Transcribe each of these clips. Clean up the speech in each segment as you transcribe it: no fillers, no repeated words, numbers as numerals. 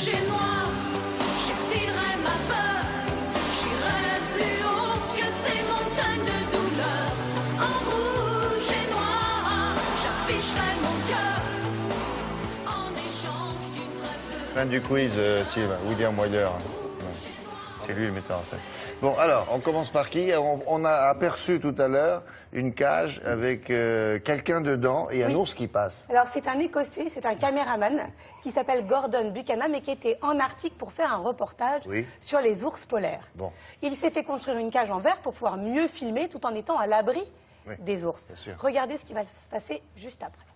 rouge et noir, j'excilerai ma peur, j'irai plus haut que ces montagnes de douleur. En rouge et noir, j'afficherai mon cœur en échange d'une trêve de... Fin du quiz, Steve, William Wyler. C'est lui le metteur en scène. Bon, alors, on commence par qui? On a aperçu tout à l'heure une cage avec quelqu'un dedans et un ours qui passe. Alors, c'est un Écossais, c'est un caméraman qui s'appelle Gordon Buchanan et qui était en Arctique pour faire un reportage sur les ours polaires. Bon. Il s'est fait construire une cage en verre pour pouvoir mieux filmer tout en étant à l'abri des ours. Regardez ce qui va se passer juste après.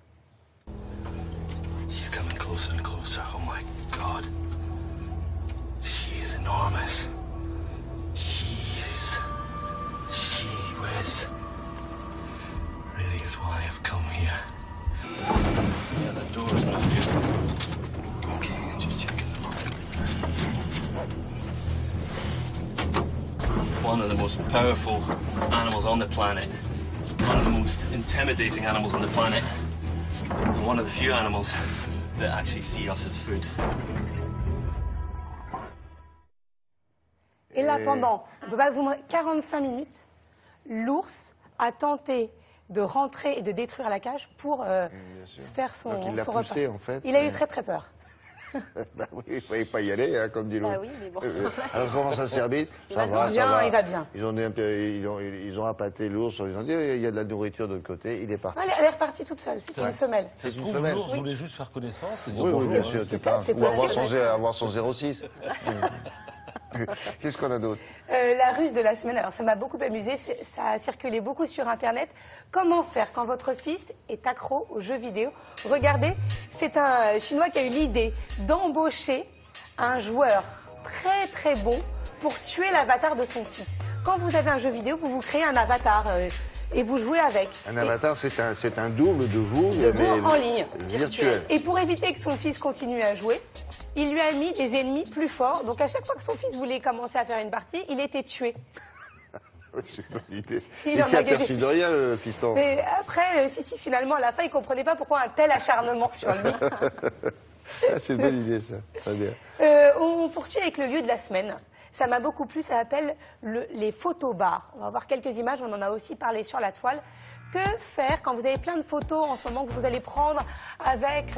She's coming closer and closer. Oh my God. She is enormous. She was really is why I've come here. Yeah, the door's not good. Okay, just checking the lock. One of the most powerful animals on the planet. One of the most intimidating animals on the planet. And one of the few animals that actually see us as food. Et là, pendant, on peut pas vous montrer, 45 minutes, l'ours a tenté de rentrer et de détruire la cage pour faire son repas. Poussé, en fait. Il a eu très très peur. Bah oui, il ne fallait pas y aller, hein, comme dit l'autre. Bah oui, mais bon. Alors comment ça s'est servi? Il va bien. Ils ont appâté l'ours, ils ont dit il y a de la nourriture de l'autre côté, il est parti. Elle est repartie toute seule, c'est une femelle. Ça se trouve, l'ours voulait juste faire connaissance et dire Oui, bonjour. bien sûr, ou avoir son 06. Qu'est-ce qu'on a d'autre? La ruse de la semaine, alors ça m'a beaucoup amusé, ça a circulé beaucoup sur Internet. Comment faire quand votre fils est accro aux jeux vidéo? Regardez, c'est un Chinois qui a eu l'idée d'embaucher un joueur très très bon pour tuer l'avatar de son fils. Quand vous avez un jeu vidéo, vous vous créez un avatar et vous jouez avec. Un avatar, c'est un double de vous, en ligne, virtuel. Et pour éviter que son fils continue à jouer, il lui a mis des ennemis plus forts. Donc à chaque fois que son fils voulait commencer à faire une partie, il était tué. C'est une bonne idée. Il s'est aperçu de rien, le fiston. Mais après, finalement, à la fin, il ne comprenait pas pourquoi un tel acharnement sur lui. C'est une bonne idée, ça. Très bien. On poursuit avec le lieu de la semaine. Ça m'a beaucoup plu, ça s'appelle les photobars. On va voir quelques images, on en a aussi parlé sur la toile. Que faire quand vous avez plein de photos en ce moment que vous allez prendre avec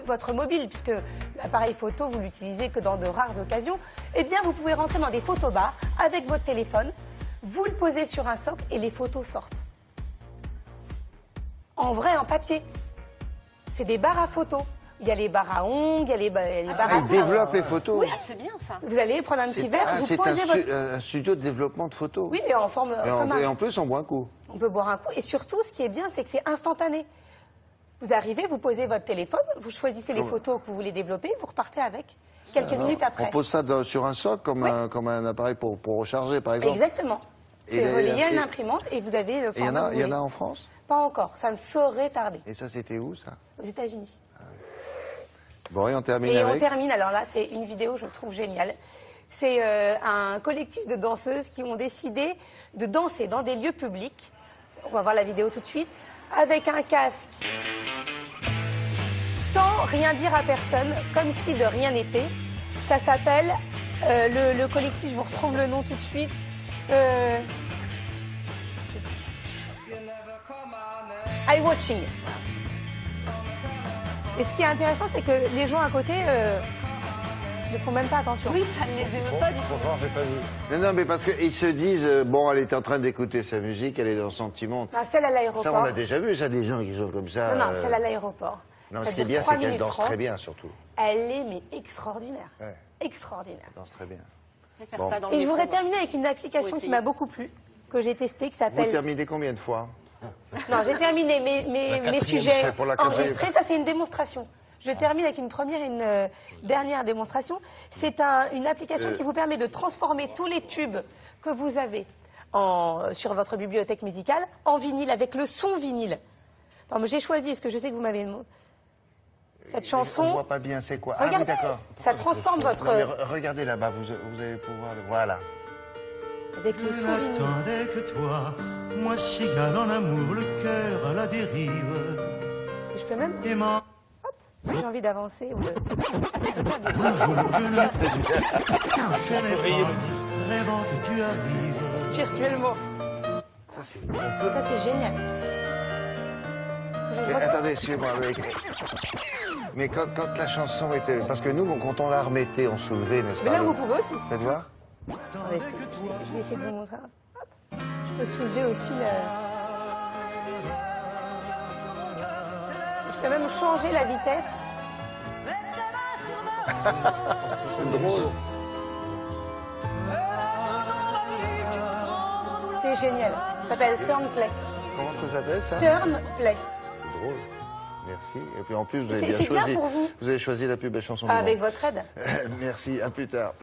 votre mobile, puisque l'appareil photo, vous l'utilisez que dans de rares occasions? Eh bien, vous pouvez rentrer dans des photobars avec votre téléphone, vous le posez sur un socle et les photos sortent. En vrai, en papier. C'est des bars à photos. Il y a les bars à ongles, il y a les bars à... Ils développent les photos. Oui, c'est bien ça. Vous allez prendre un petit verre, vous posez votre... C'est un studio de développement de photos. Oui, mais en forme... Et en plus, on boit un coup. On peut boire un coup. Et surtout, ce qui est bien, c'est que c'est instantané. Vous arrivez, vous posez votre téléphone, vous choisissez les photos que vous voulez développer, vous repartez avec quelques minutes après. On pose ça sur un socle comme un appareil pour recharger, par exemple. Exactement. C'est relié à une imprimante et vous avez le format. Il y en a en France? Pas encore. Ça ne saurait tarder. Et ça, c'était où, ça? Aux États-Unis. Bon, et on termine avec... on termine, alors là, c'est une vidéo, je trouve géniale. C'est un collectif de danseuses qui ont décidé de danser dans des lieux publics. On va voir la vidéo tout de suite. Avec un casque, sans rien dire à personne, comme si de rien n'était. Ça s'appelle, le collectif, je vous retrouve le nom tout de suite. iWatching. Et ce qui est intéressant, c'est que les gens à côté ne font même pas attention. Oui, ça ne les émeut pas du tout. J'ai pas vu. Non, mais parce qu'ils se disent, bon, elle est en train d'écouter sa musique, elle est dans son petit monde. Ah, celle à l'aéroport. Ça, on a déjà vu, ça, des gens qui sont comme ça. Non, celle à l'aéroport. Non, ce qui est bien, c'est qu'elle danse très bien, surtout. Elle est, mais extraordinaire. Ouais. Extraordinaire. Elle danse très bien. Bon. Et je voudrais terminer avec une application qui m'a beaucoup plu, que j'ai testée, qui s'appelle... Vous terminez combien de fois? Non, j'ai terminé mes sujets enregistrés. Ça, c'est une démonstration. Je termine avec une première et une dernière démonstration. C'est une application qui vous permet de transformer tous les tubes que vous avez sur votre bibliothèque musicale en vinyle, avec le son vinyle. Enfin, j'ai choisi, parce que je sais que vous m'avez... Cette chanson... On voit pas bien, c'est quoi? Regardez, ah oui, d'accord. Ça transforme votre... Non, regardez là-bas, vous allez pouvoir le... Voilà. Avec le son vinyle. N'attendais que toi, moi cigale en amour, le cœur à la dérive. Je peux même... Aimant. Si j'ai envie d'avancer ou de... Ça, c'est bien. Rêvant que tu arrives. Virtuellement. Ça, c'est génial. Mais attendez, excusez-moi. Mais quand la chanson était... Parce que nous, quand on la remettait, on soulevait, n'est-ce pas? Mais là, vous pouvez aussi. Faites voir. Attendez, je vais essayer de vous montrer. Hop. Je peux soulever aussi le... Je peux même changer la vitesse. C'est drôle. C'est génial. Ça s'appelle Turn Play. Comment ça s'appelle, ça? Turn Play. Drôle. Merci. Et puis en plus, vous avez C'est bien choisi. bien pour vous. Vous avez choisi la plus belle chanson du Avec monde. votre aide. Merci. À plus tard.